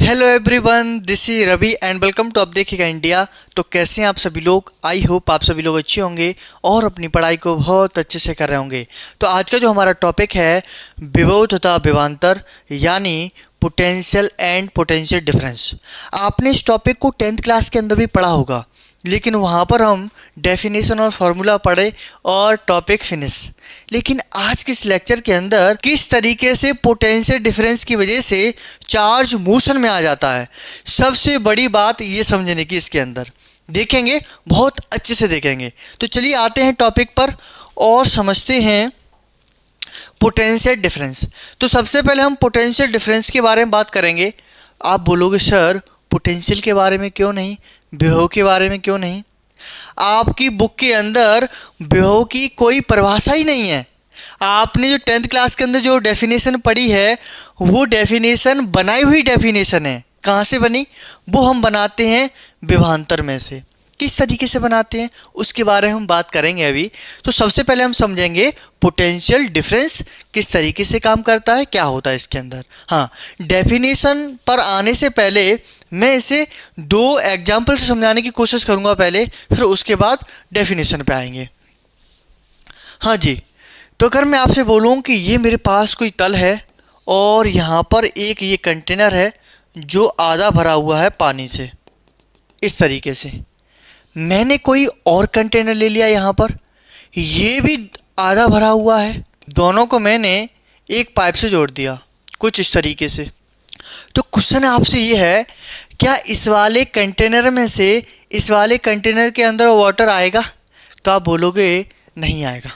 Hello everyone, this is Ravi and welcome to अब देखिएगा India. तो कैसे हैं आप सभी लोग? आई होप आप सभी लोग अच्छे होंगे और अपनी पढ़ाई को बहुत अच्छे से कर रहे होंगे। तो आज का जो हमारा टॉपिक है विभव तथा विभवांतर यानी पोटेंशियल एंड पोटेंशियल डिफरेंस। आपने इस टॉपिक को 10th क्लास के अंदर भी पढ़ा होगा, लेकिन वहाँ पर हम डेफिनेशन और फार्मूला पढ़े और टॉपिक फिनिश। लेकिन आज के इस लेक्चर के अंदर किस तरीके से पोटेंशियल डिफरेंस की वजह से चार्ज मोशन में आ जाता है, सबसे बड़ी बात ये समझने की इसके अंदर देखेंगे, बहुत अच्छे से देखेंगे। तो चलिए आते हैं टॉपिक पर और समझते हैं पोटेंशियल डिफरेंस। तो सबसे पहले हम पोटेंशियल डिफरेंस के बारे में बात करेंगे। आप बोलोगे सर पोटेंशियल के बारे में क्यों नहीं, विभव के बारे में क्यों नहीं? आपकी बुक के अंदर विभव की कोई परिभाषा ही नहीं है। आपने जो 10th क्लास के अंदर जो डेफिनेशन पढ़ी है वो डेफिनेशन बनाई हुई डेफिनेशन है। कहाँ से बनी? वो हम बनाते हैं विभवांतर में से। किस तरीके से बनाते हैं उसके बारे में हम बात करेंगे अभी। तो सबसे पहले हम समझेंगे पोटेंशियल डिफरेंस किस तरीके से काम करता है, क्या होता है इसके अंदर। हाँ, डेफिनेशन पर आने से पहले मैं इसे दो एग्जाम्पल से समझाने की कोशिश करूंगा पहले, फिर उसके बाद डेफिनेशन पे आएंगे। हाँ जी, तो अगर मैं आपसे बोलूं कि ये मेरे पास कोई तल है और यहाँ पर एक ये कंटेनर है जो आधा भरा हुआ है पानी से, इस तरीके से मैंने कोई और कंटेनर ले लिया यहाँ पर, ये भी आधा भरा हुआ है, दोनों को मैंने एक पाइप से जोड़ दिया कुछ इस तरीके से। तो क्वेश्चन आपसे ये है, क्या इस वाले कंटेनर में से इस वाले कंटेनर के अंदर वाटर आएगा? तो आप बोलोगे नहीं आएगा,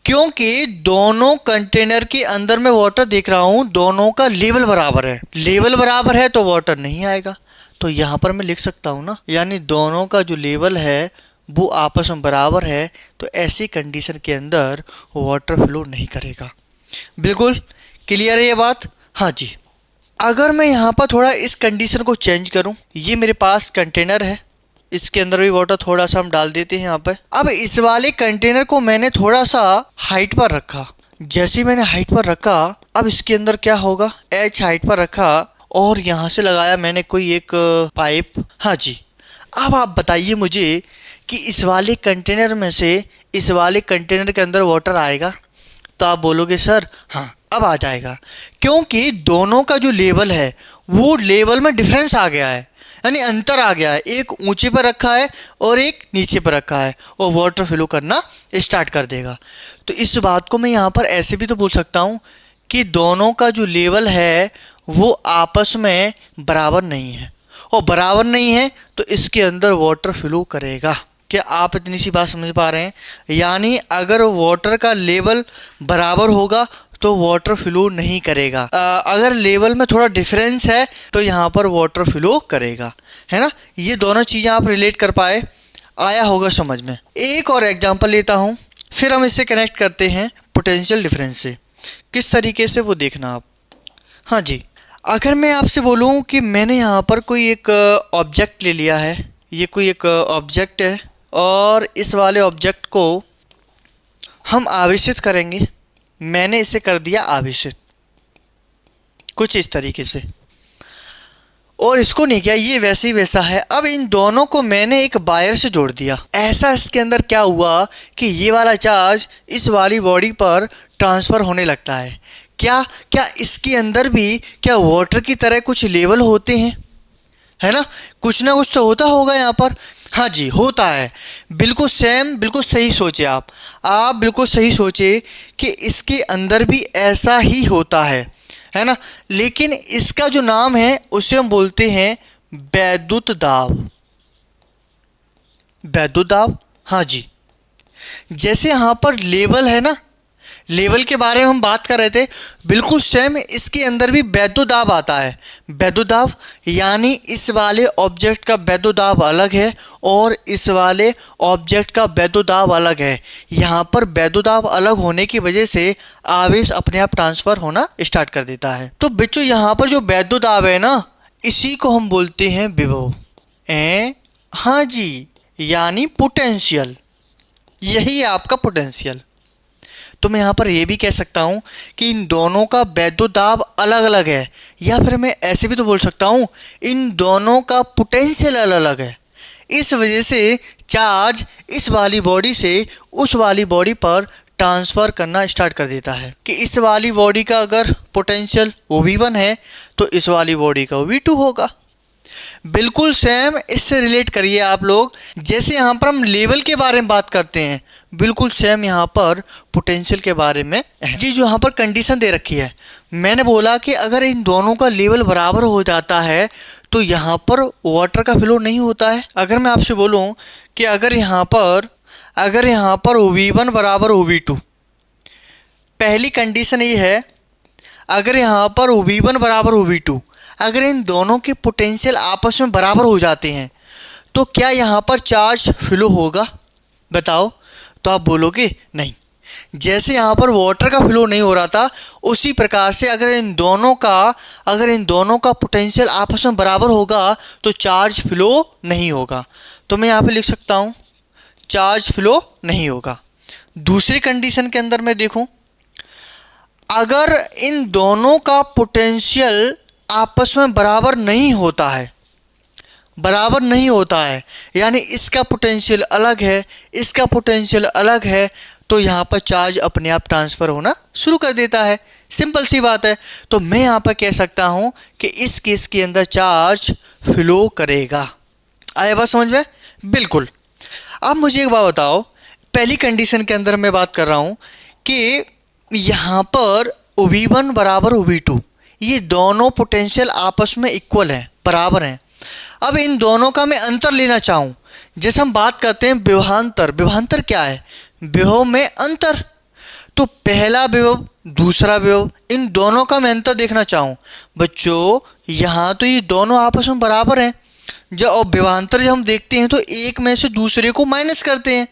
क्योंकि दोनों कंटेनर के अंदर मैं वाटर देख रहा हूँ, दोनों का लेवल बराबर है। लेवल बराबर है तो वाटर नहीं आएगा। तो यहाँ पर मैं लिख सकता हूँ ना, यानी दोनों का जो लेवल है वो आपस में बराबर है, तो ऐसी कंडीशन के अंदर वाटर फ्लो नहीं करेगा। बिल्कुल क्लियर है ये बात? हाँ जी। अगर मैं यहाँ पर थोड़ा इस कंडीशन को चेंज करूँ, ये मेरे पास कंटेनर है, इसके अंदर भी वाटर थोड़ा सा हम डाल देते हैं यहाँ पर। अब इस वाले कंटेनर को मैंने थोड़ा सा हाइट पर रखा। जैसे ही मैंने हाइट पर रखा, अब इसके अंदर क्या होगा, h हाइट पर रखा और यहाँ से लगाया मैंने कोई एक पाइप। हाँ जी, अब आप बताइए मुझे कि इस वाले कंटेनर में से इस वाले कंटेनर के अंदर वाटर आएगा? तो आप बोलोगे सर हाँ अब आ जाएगा, क्योंकि दोनों का जो लेवल है वो लेवल में डिफरेंस आ गया है, यानी अंतर आ गया है। एक ऊंचे पर रखा है और एक नीचे पर रखा है और वाटर फ्लो करना स्टार्ट कर देगा। तो इस बात को मैं यहाँ पर ऐसे भी तो बोल सकता हूँ कि दोनों का जो लेवल है वो आपस में बराबर नहीं है, और बराबर नहीं है तो इसके अंदर वाटर फ्लो करेगा। क्या आप इतनी सी बात समझ पा रहे हैं? यानी अगर वाटर का लेवल बराबर होगा तो वाटर फ्लो नहीं करेगा, अगर लेवल में थोड़ा डिफरेंस है तो यहाँ पर वाटर फ्लो करेगा, है ना। ये दोनों चीज़ें आप रिलेट कर पाए, आया होगा समझ में। एक और एग्जांपल लेता हूँ, फिर हम इससे कनेक्ट करते हैं पोटेंशियल डिफरेंस से। किस तरीके से वो देखना आप। हाँ जी, अगर मैं आपसे बोलूँ कि मैंने यहाँ पर कोई एक ऑब्जेक्ट ले लिया है, ये कोई एक ऑब्जेक्ट है और इस वाले ऑब्जेक्ट को हम आवेशित करेंगे। मैंने इसे कर दिया आवेशित कुछ इस तरीके से, और इसको नहीं किया, ये वैसे ही वैसा है। अब इन दोनों को मैंने एक वायर से जोड़ दिया। ऐसा इसके अंदर क्या हुआ कि ये वाला चार्ज इस वाली बॉडी पर ट्रांसफ़र होने लगता है। क्या क्या इसके अंदर भी क्या वाटर की तरह कुछ लेवल होते हैं, है ना? कुछ ना कुछ तो होता होगा यहाँ पर। हाँ जी, होता है। बिल्कुल सेम, बिल्कुल सही सोचे आप बिल्कुल सही सोचे कि इसके अंदर भी ऐसा ही होता है ना। लेकिन इसका जो नाम है उसे हम बोलते हैं वैद्युत दाब। वैद्युत दाब, हाँ जी। जैसे यहाँ पर लेवल है ना, लेवल के बारे में हम बात कर रहे थे, बिल्कुल सेम इसके अंदर भी वैद्युत दाब आता है। वैद्युत दाब यानी इस वाले ऑब्जेक्ट का वैद्युत दाब अलग है और इस वाले ऑब्जेक्ट का वैद्युत दाब अलग है। यहाँ पर वैद्युत दाब अलग होने की वजह से आवेश अपने आप ट्रांसफ़र होना स्टार्ट कर देता है। तो बच्चों यहाँ पर जो वैद्युत दाब है ना, इसी को हम बोलते हैं विभव। हाँ जी, यानी पोटेंशियल, यही है आपका पोटेंशियल। तो मैं यहाँ पर ये भी कह सकता हूँ कि इन दोनों का वैद्युतदाब अलग अलग है, या फिर मैं ऐसे भी तो बोल सकता हूँ इन दोनों का पोटेंशियल अलग अलग है। इस वजह से चार्ज इस वाली बॉडी से उस वाली बॉडी पर ट्रांसफ़र करना स्टार्ट कर देता है कि इस वाली बॉडी का अगर पोटेंशियल V1 है तो इस वाली बॉडी का V2 होगा। बिल्कुल सेम इससे रिलेट करिए आप लोग, जैसे यहाँ पर हम लेवल के बारे में बात करते हैं, बिल्कुल सेम यहाँ पर पोटेंशियल के बारे में है। ये जो यहाँ पर कंडीशन दे रखी है, मैंने बोला कि अगर इन दोनों का लेवल बराबर हो जाता है तो यहाँ पर वाटर का फ्लो नहीं होता है। अगर मैं आपसे बोलूँ कि अगर यहाँ पर V1 बराबर V2, पहली कंडीशन ये है, अगर यहाँ पर V1 बराबर V2, अगर इन दोनों के पोटेंशियल आपस में बराबर हो जाते हैं तो क्या यहाँ पर चार्ज फ्लो होगा? बताओ। तो आप बोलोगे नहीं। जैसे यहाँ पर वाटर का फ्लो नहीं हो रहा था, उसी प्रकार से अगर इन दोनों का पोटेंशियल आपस में बराबर होगा तो चार्ज फ्लो नहीं होगा। तो मैं यहाँ पे लिख सकता हूँ चार्ज फ्लो नहीं होगा। दूसरी कंडीशन के अंदर मैं देखूँ, अगर इन दोनों का पोटेंशियल आपस में बराबर नहीं होता है, यानी इसका पोटेंशियल अलग है, इसका पोटेंशियल अलग है, तो यहाँ पर चार्ज अपने आप ट्रांसफ़र होना शुरू कर देता है। सिंपल सी बात है। तो मैं यहाँ पर कह सकता हूँ कि इस केस के अंदर चार्ज फ्लो करेगा। आया बात समझ में? बिल्कुल। अब मुझे एक बात बताओ, पहली कंडीशन के अंदर मैं बात कर रहा हूँ कि यहाँ पर V1 बराबर V2, ये दोनों पोटेंशियल आपस में इक्वल हैं, बराबर हैं। अब इन दोनों का मैं अंतर लेना चाहूँ, जैसे हम बात करते हैं विभवांतर। विभवांतर क्या है? विभव में अंतर। तो पहला विभव, दूसरा विभव, इन दोनों का मैं अंतर देखना चाहूँ। बच्चों यहाँ तो ये दोनों आपस में बराबर हैं, जब विभवांतर जब हम देखते हैं तो एक में से दूसरे को माइनस करते हैं।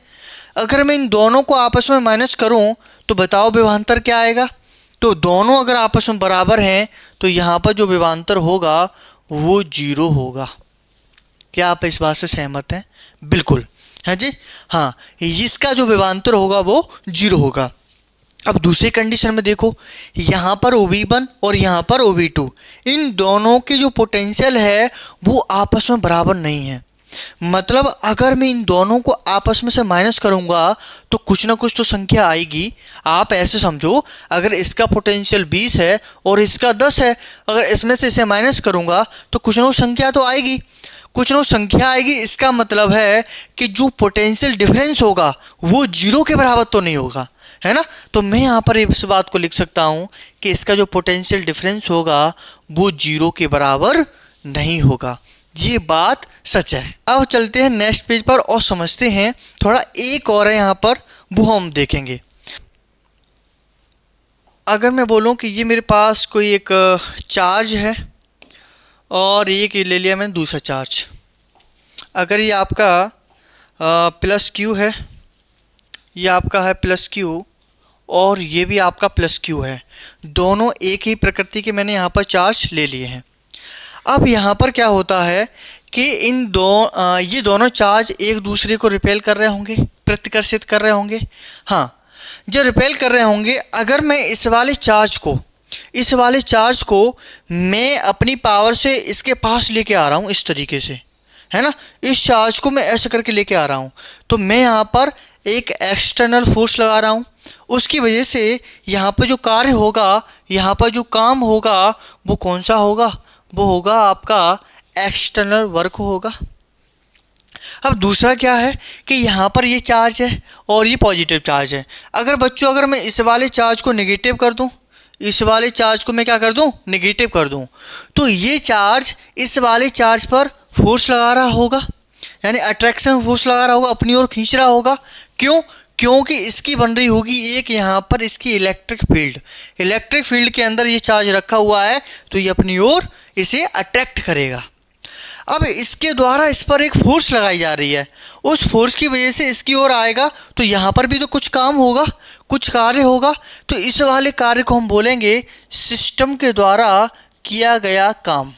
अगर मैं इन दोनों को आपस में माइनस करूं तो बताओ विभवांतर क्या आएगा? तो दोनों अगर आपस में बराबर हैं तो यहाँ पर जो विभवांतर होगा वो 0 होगा। क्या आप इस बात से सहमत हैं? बिल्कुल है जी। हाँ, इसका जो विभवांतर होगा वो 0 होगा। अब दूसरी कंडीशन में देखो, यहाँ पर V1 और यहाँ पर V2, इन दोनों की जो पोटेंशियल है वो आपस में बराबर नहीं है। मतलब अगर मैं इन दोनों को आपस में से माइनस करूँगा तो कुछ ना कुछ तो संख्या आएगी। आप ऐसे समझो, अगर इसका पोटेंशियल 20 है और इसका 10 है, अगर इसमें से इसे माइनस करूँगा तो कुछ ना कुछ संख्या तो आएगी, इसका मतलब है कि जो पोटेंशियल डिफरेंस होगा वो 0 के बराबर तो नहीं होगा, है ना। तो मैं यहाँ पर इस बात को लिख सकता हूँ कि इसका जो पोटेंशियल डिफरेंस होगा वो 0 के बराबर नहीं होगा। ये बात सच है। अब चलते हैं नेक्स्ट पेज पर और समझते हैं थोड़ा, एक और है यहाँ पर, वो हम देखेंगे। अगर मैं बोलूँ कि ये मेरे पास कोई एक चार्ज है और ये ले लिया मैंने दूसरा चार्ज, अगर ये आपका प्लस क्यू है, ये आपका है प्लस क्यू और ये भी आपका प्लस क्यू है, दोनों एक ही प्रकृति के मैंने यहाँ पर चार्ज ले लिए हैं। अब यहाँ पर क्या होता है कि ये दोनों चार्ज एक दूसरे को रिपेल कर रहे होंगे, प्रतिकर्षित कर रहे होंगे। हाँ, जो रिपेल कर रहे होंगे, अगर मैं इस वाले चार्ज को मैं अपनी पावर से इसके पास लेके आ रहा हूँ इस तरीके से, है ना, इस चार्ज को मैं ऐसे करके लेके आ रहा हूँ, तो मैं यहाँ पर एक एक्सटर्नल फोर्स लगा रहा हूँ। उसकी वजह से यहाँ पर जो कार्य होगा, यहाँ पर जो काम होगा वो कौन सा होगा? वो होगा आपका एक्सटर्नल वर्क होगा। अब दूसरा क्या है कि यहाँ पर ये चार्ज है और ये पॉजिटिव चार्ज है। अगर मैं इस वाले चार्ज को नेगेटिव कर दूँ, इस वाले चार्ज को मैं क्या कर दूँ? नेगेटिव कर दूँ, तो ये चार्ज इस वाले चार्ज पर फोर्स लगा रहा होगा, यानी अट्रैक्शन फोर्स लगा रहा होगा, अपनी ओर खींच रहा होगा। क्यों? क्योंकि इसकी बन रही होगी एक यहाँ पर इसकी इलेक्ट्रिक फील्ड के अंदर ये चार्ज रखा हुआ है, तो ये अपनी ओर इसे अट्रैक्ट करेगा। अब इसके द्वारा इस पर एक फोर्स लगाई जा रही है, उस फोर्स की वजह से इसकी ओर आएगा, तो यहाँ पर भी तो कुछ काम होगा, कुछ कार्य होगा। तो इस वाले कार्य को हम बोलेंगे सिस्टम के द्वारा किया गया काम।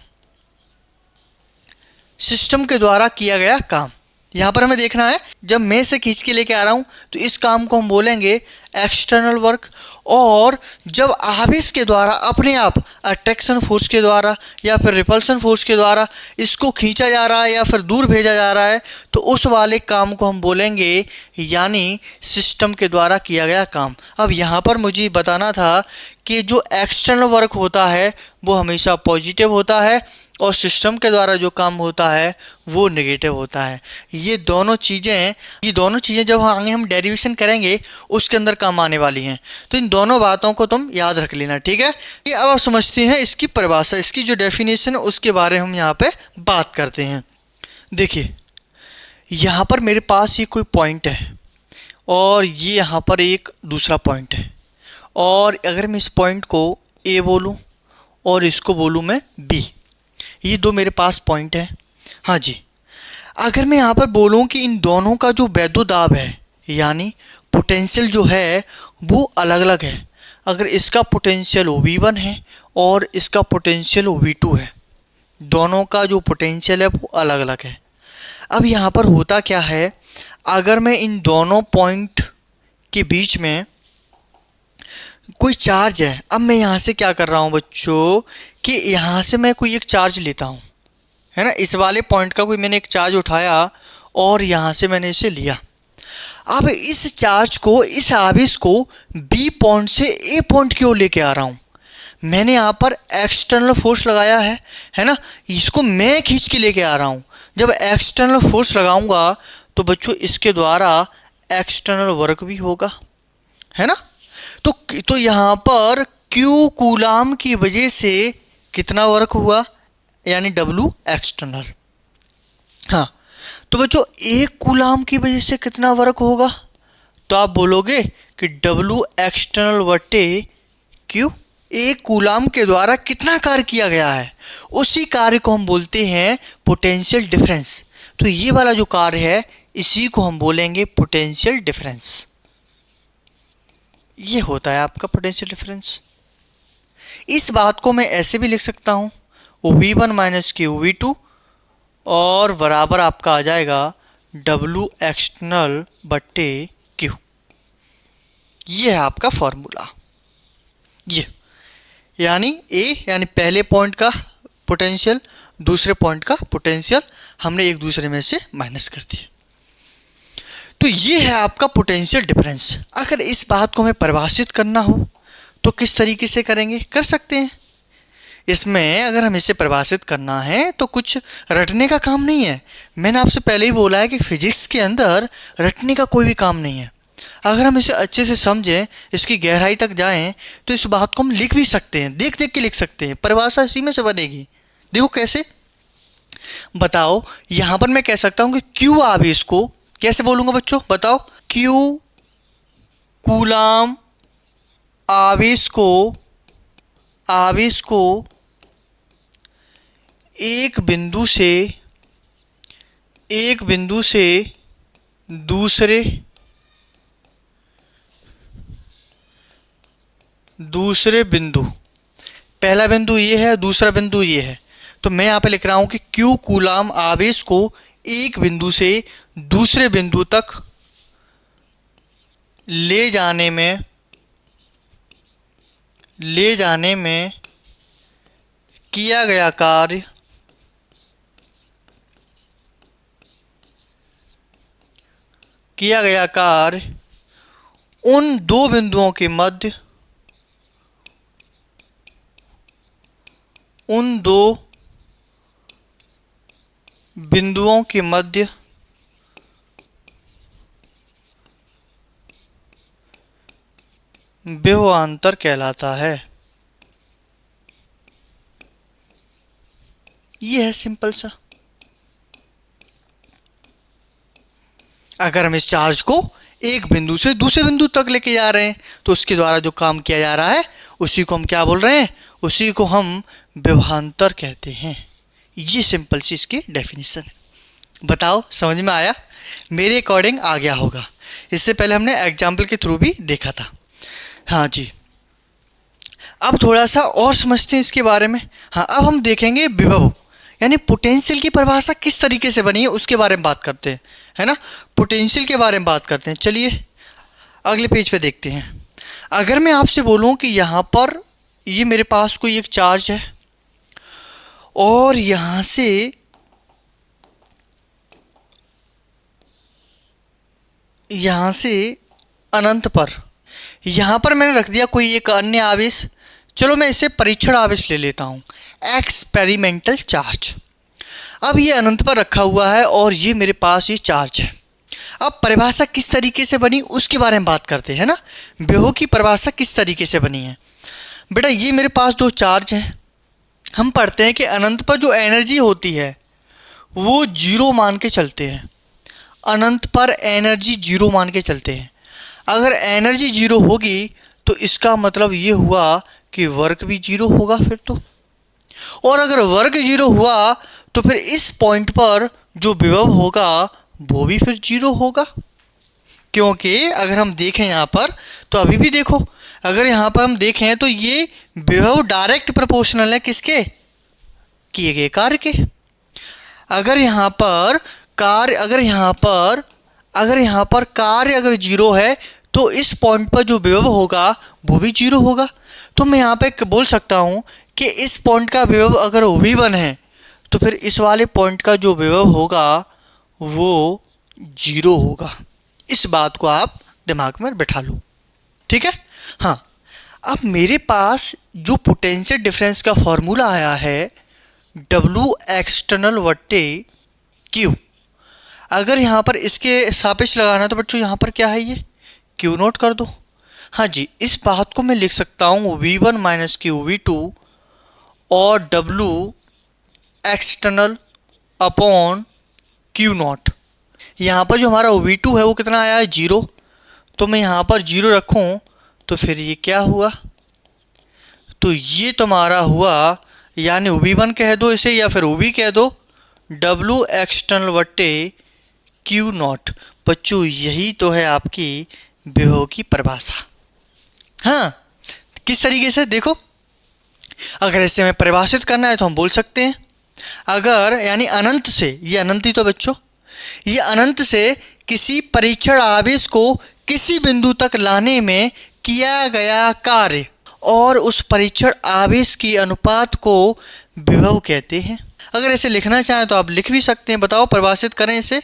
यहाँ पर हमें देखना है, जब मैं से खींच के लेके आ रहा हूँ तो इस काम को हम बोलेंगे एक्सटर्नल वर्क। और जब आवेश के द्वारा अपने आप अट्रैक्शन फोर्स के द्वारा या फिर रिपल्सन फोर्स के द्वारा इसको खींचा जा रहा है या फिर दूर भेजा जा रहा है, तो उस वाले काम को हम बोलेंगे यानी सिस्टम के द्वारा किया गया काम। अब यहाँ पर मुझे बताना था कि जो एक्सटर्नल वर्क होता है वो हमेशा पॉजिटिव होता है और सिस्टम के द्वारा जो काम होता है वो नेगेटिव होता है। ये दोनों चीज़ें जब आगे हम डेरिवेशन करेंगे उसके अंदर काम आने वाली हैं। तो इन दोनों बातों को तुम याद रख लेना, ठीक है। ये अब आप समझते हैं इसकी परिभाषा, इसकी जो डेफिनेशन है उसके बारे में हम यहाँ पे बात करते हैं। देखिए, यहाँ पर मेरे पास ये कोई पॉइंट है और ये यहाँ पर एक दूसरा पॉइंट है, और अगर मैं इस पॉइंट को ए बोलूँ और इसको बोलूँ मैं बी, ये दो मेरे पास पॉइंट है। हाँ जी, अगर मैं यहाँ पर बोलूँ कि इन दोनों का जो वैद्युत दाब है यानी पोटेंशियल जो है वो अलग अलग है। अगर इसका पोटेंशियल V1 है और इसका पोटेंशियल V2 है, दोनों का जो पोटेंशियल है वो अलग अलग है। अब यहाँ पर होता क्या है, अगर मैं इन दोनों पॉइंट के बीच में कोई चार्ज है, अब मैं यहाँ से क्या कर रहा हूँ बच्चों कि यहाँ से मैं कोई एक चार्ज लेता हूँ, है ना। इस वाले पॉइंट का कोई मैंने एक चार्ज उठाया और यहाँ से मैंने इसे लिया। अब इस चार्ज को, इस आवेश को बी पॉइंट से ए पॉइंट की ओर लेके आ रहा हूँ। मैंने यहाँ पर एक्सटर्नल फोर्स लगाया है ना, इसको मैं खींच के लेके आ रहा हूँ। जब एक्सटर्नल फोर्स लगाऊंगा तो बच्चों इसके द्वारा एक्सटर्नल वर्क भी होगा, है ना। तो यहाँ पर Q कूलाम की वजह से कितना वर्क हुआ यानी W एक्सटर्नल। हाँ, तो बच्चों एक कूलाम की वजह से कितना वर्क होगा, तो आप बोलोगे कि W एक्सटर्नल बटे Q। एक कूलाम के द्वारा कितना कार्य किया गया है उसी कार्य को हम बोलते हैं पोटेंशियल डिफरेंस। तो ये वाला जो कार्य है इसी को हम बोलेंगे पोटेंशियल डिफरेंस। ये होता है आपका पोटेंशियल डिफरेंस। इस बात को मैं ऐसे भी लिख सकता हूँ V1 माइनस Q V2 और बराबर आपका आ जाएगा W एक्सटर्नल बट्टे Q। ये है आपका फॉर्मूला। ये यानी A यानी पहले पॉइंट का पोटेंशियल, दूसरे पॉइंट का पोटेंशियल हमने एक दूसरे में से माइनस कर दिया। तो ये है आपका पोटेंशियल डिफरेंस। अगर इस बात को हमें परिभाषित करना हो तो किस तरीके से करेंगे, कर सकते हैं। इसमें अगर हमें इसे परिभाषित करना है तो कुछ रटने का काम नहीं है। मैंने आपसे पहले ही बोला है कि फिजिक्स के अंदर रटने का कोई भी काम नहीं है। अगर हम इसे अच्छे से समझें, इसकी गहराई तक जाएं, तो इस बात को हम लिख भी सकते हैं, देख देख के लिख सकते हैं। परिभाषा इसी में से बनेगी। देखो कैसे, बताओ। यहाँ पर मैं कह सकता हूँ कि Q आवेश को कैसे बोलूँगा बच्चों, बताओ। Q कूलाम आवेश को एक बिंदु से दूसरे बिंदु, पहला बिंदु ये है, दूसरा बिंदु ये है। तो मैं यहाँ पे लिख रहा हूँ कि Q कूलाम आवेश को एक बिंदु से दूसरे बिंदु तक ले जाने में किया गया कार्य उन दो बिंदुओं के मध्य विभवांतर कहलाता है। ये है सिंपल सा। अगर हम इस चार्ज को एक बिंदु से दूसरे बिंदु तक लेके जा रहे हैं तो उसके द्वारा जो काम किया जा रहा है उसी को हम क्या बोल रहे हैं, उसी को हम विभवांतर कहते हैं। ये सिंपल सी इसकी डेफिनेशन है। बताओ समझ में आया? मेरे अकॉर्डिंग आ गया होगा। इससे पहले हमने एग्जाम्पल के थ्रू भी देखा था। हाँ जी, अब थोड़ा सा और समझते हैं इसके बारे में। हाँ, अब हम देखेंगे विभव यानी पोटेंशियल की परिभाषा किस तरीके से बनी है उसके बारे में बात करते हैं। है ना। पोटेंशियल के बारे में बात करते हैं। चलिए अगले पेज पे देखते हैं। अगर मैं आपसे बोलूं कि यहाँ पर ये मेरे पास कोई एक चार्ज है और यहाँ से अनंत पर यहाँ पर मैंने रख दिया कोई एक अन्य आवेश। चलो मैं इसे परीक्षण आवेश ले लेता हूँ, एक्सपेरिमेंटल चार्ज। अब ये अनंत पर रखा हुआ है और ये मेरे पास ये चार्ज है। अब परिभाषा किस तरीके से बनी उसके बारे में बात करते हैं ना। विभव की परिभाषा किस तरीके से बनी है। बेटा ये मेरे पास दो चार्ज हैं। हम पढ़ते हैं कि अनंत पर जो एनर्जी होती है वो जीरो मान के चलते हैं। अनंत पर एनर्जी जीरो मान के चलते हैं। अगर एनर्जी जीरो होगी तो इसका मतलब ये हुआ कि वर्क भी जीरो होगा फिर तो। और अगर वर्क जीरो हुआ तो फिर इस पॉइंट पर जो विभव होगा वो भी फिर जीरो होगा। क्योंकि अगर हम देखें यहाँ पर तो अभी भी देखो, अगर यहाँ पर हम देखें तो ये विभव डायरेक्ट प्रोपोर्शनल है किसके, किए गए कार्य के। अगर यहाँ पर कार्य अगर जीरो है तो इस पॉइंट पर जो विभव होगा वो भी जीरो होगा। तो मैं यहाँ पे बोल सकता हूँ कि इस पॉइंट का विभव अगर V1 है तो फिर इस वाले पॉइंट का जो विभव होगा वो जीरो होगा। इस बात को आप दिमाग में बैठा लो, ठीक है। हाँ, अब मेरे पास जो पोटेंशियल डिफरेंस का फॉर्मूला आया है W एक्सटर्नल बट्टे Q, अगर यहाँ पर इसके सापेक्ष लगाना तो बच्चों यहाँ पर क्या है, ये Q नोट कर दो। हाँ जी, इस बात को मैं लिख सकता हूँ V1 माइनस Q V2 और W external upon Q not. यहाँ पर जो हमारा V2 है वो कितना आया है, जीरो। तो मैं यहाँ पर जीरो रखूँ तो फिर ये क्या हुआ, तो ये तुम्हारा हुआ, यानी V1 कह दो इसे या फिर OB कह दो, W एक्सटर्नल बट्टे Q नॉट। बच्चों यही तो है आपकी विभव की परिभाषा। हाँ, किस तरीके से देखो, अगर इसे हमें परिभाषित करना है तो हम बोल सकते हैं, अगर यानी अनंत से, ये अनंत ही तो बच्चों, ये अनंत से किसी परीक्षण आवेश को किसी बिंदु तक लाने में किया गया कार्य और उस परीक्षण आवेश की अनुपात को विभव कहते हैं। अगर इसे लिखना चाहें तो आप लिख भी सकते हैं। बताओ परिभाषित करें, इसे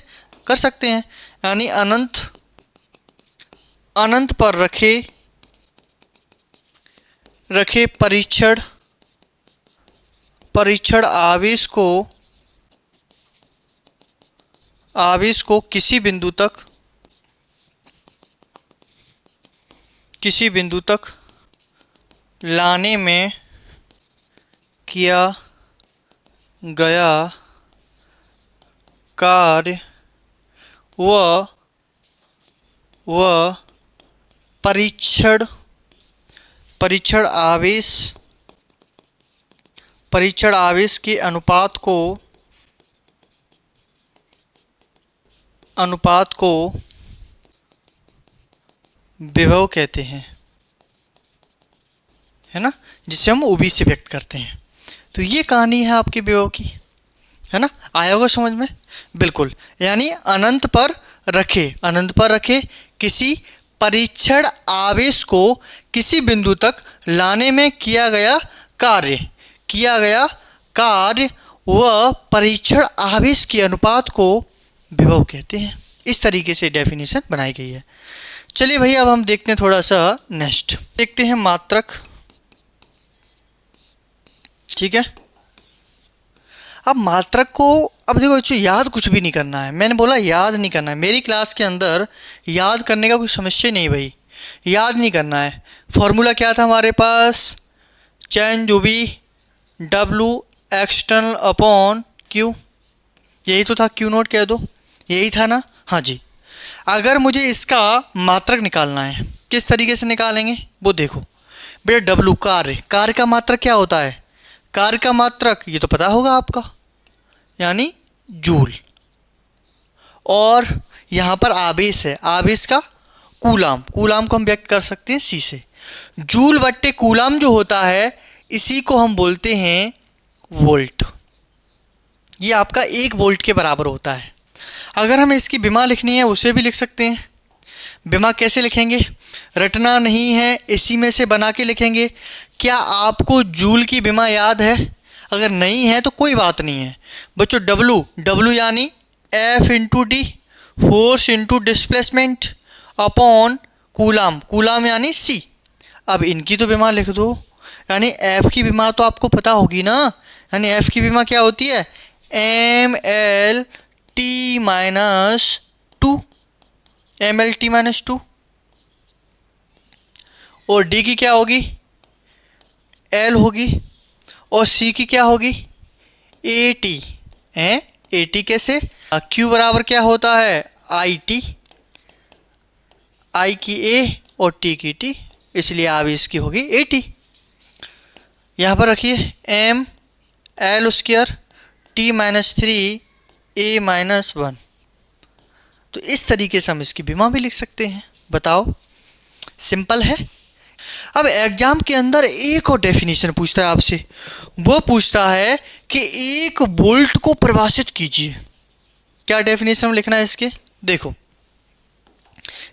कर सकते हैं, यानी अनंत पर रखे परीक्षण आवेश को किसी बिंदु तक लाने में किया गया कार्य व परीक्षण आवेश के अनुपात को विभव कहते हैं, है ना, जिसे हम OB से व्यक्त करते हैं। तो ये कहानी है आपके विभव की, है ना। आया होगा समझ में, बिल्कुल। यानी अनंत पर रखे किसी परीक्षण आवेश को किसी बिंदु तक लाने में किया गया कार्य व परीक्षण आवेश के अनुपात को विभव कहते हैं। इस तरीके से डेफिनेशन बनाई गई है। चलिए भैया अब हम देखते हैं थोड़ा सा नेक्स्ट, देखते हैं मात्रक, ठीक है। अब मात्रक को, अब देखो बच्चों याद कुछ भी नहीं करना है, मैंने बोला याद नहीं करना है। मेरी क्लास के अंदर याद करने का कोई समस्या नहीं भाई, याद नहीं करना है। फॉर्मूला क्या था हमारे पास, change OB W external upon Q, यही तो था, Q नोट कह दो, यही था ना। हाँ जी, अगर मुझे इसका मात्रक निकालना है, किस तरीके से निकालेंगे वो देखो बेटा। W कार्य का मात्रक क्या होता है, कार्य का मात्रक ये तो पता होगा आपका, यानी जूल। और यहाँ पर आवेश है, आवेश का कूलाम को हम व्यक्त कर सकते हैं C से। जूल बट्टे कूलाम जो होता है इसी को हम बोलते हैं वोल्ट। ये आपका 1 वोल्ट के बराबर होता है। अगर हमें इसकी विमा लिखनी है उसे भी लिख सकते हैं। विमा कैसे लिखेंगे? रटना नहीं है, इसी में से बना के लिखेंगे। क्या आपको जूल की विमा याद है? अगर नहीं है तो कोई बात नहीं है बच्चों। डब्लू यानी F into D, force into displacement upon coulomb, coulomb यानी सी। अब इनकी तो विमा लिख दो, यानी एफ की विमा तो आपको पता होगी ना। यानी एफ की विमा क्या होती है? M L T minus two, M L T minus two. और डी की क्या होगी? एल होगी। और सी की क्या होगी? ए टी है। ए टी कैसे? क्यू बराबर क्या होता है? आई टी, आई की ए और टी की टी, इसलिए अब इसकी होगी ए टी। यहाँ पर रखिए M L square T minus three A minus one. तो इस तरीके से हम इसकी विमा भी लिख सकते हैं। बताओ, सिंपल है। अब एग्जाम के अंदर एक और डेफिनेशन पूछता है आपसे। वो पूछता है कि एक वोल्ट को परिभाषित कीजिए। क्या डेफिनेशन लिखना है इसके? देखो,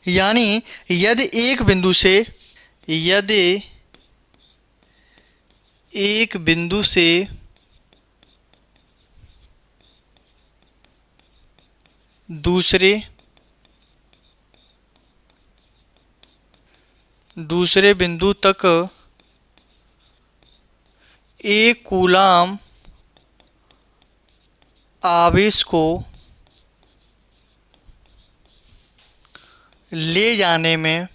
यानी यदि एक बिंदु से दूसरे बिंदु तक एक कूलाम आवेश को ले जाने में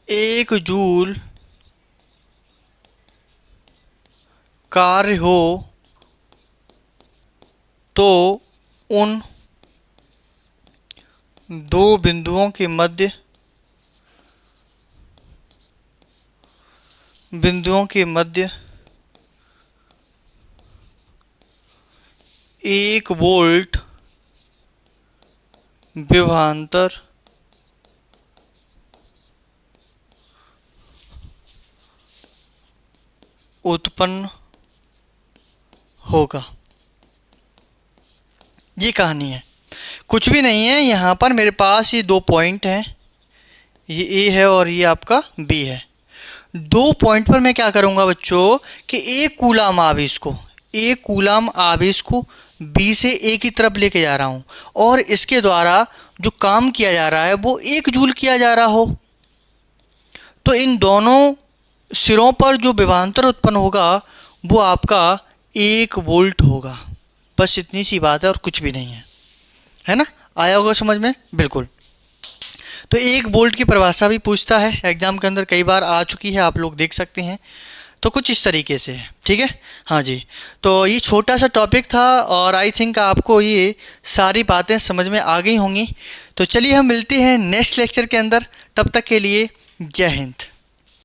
1 जूल कार्य हो तो उन दो बिंदुओं के मध्य एक वोल्ट विभवांतर उत्पन्न होगा। ये कहानी है, कुछ भी नहीं है। यहाँ पर मेरे पास ये 2 पॉइंट हैं, ये ए है और ये आपका बी है। 2 पॉइंट पर मैं क्या करूँगा बच्चों कि एक कूलाम आवेश को बी से ए की तरफ लेके जा रहा हूँ और इसके द्वारा जो काम किया जा रहा है वो 1 जूल किया जा रहा हो, तो इन दोनों सिरों पर जो विभवांतर उत्पन्न होगा वो आपका 1 वोल्ट होगा। बस इतनी सी बात है और कुछ भी नहीं है ना? आया होगा समझ में? बिल्कुल। तो 1 वोल्ट की परिभाषा भी पूछता है एग्जाम के अंदर, कई बार आ चुकी है, आप लोग देख सकते हैं। तो कुछ इस तरीके से है, ठीक है। हाँ जी, तो ये छोटा सा टॉपिक था और आई थिंक आपको ये सारी बातें समझ में आ गई होंगी। तो चलिए हम मिलते हैं नेक्स्ट लेक्चर के अंदर, तब तक के लिए जय हिंद।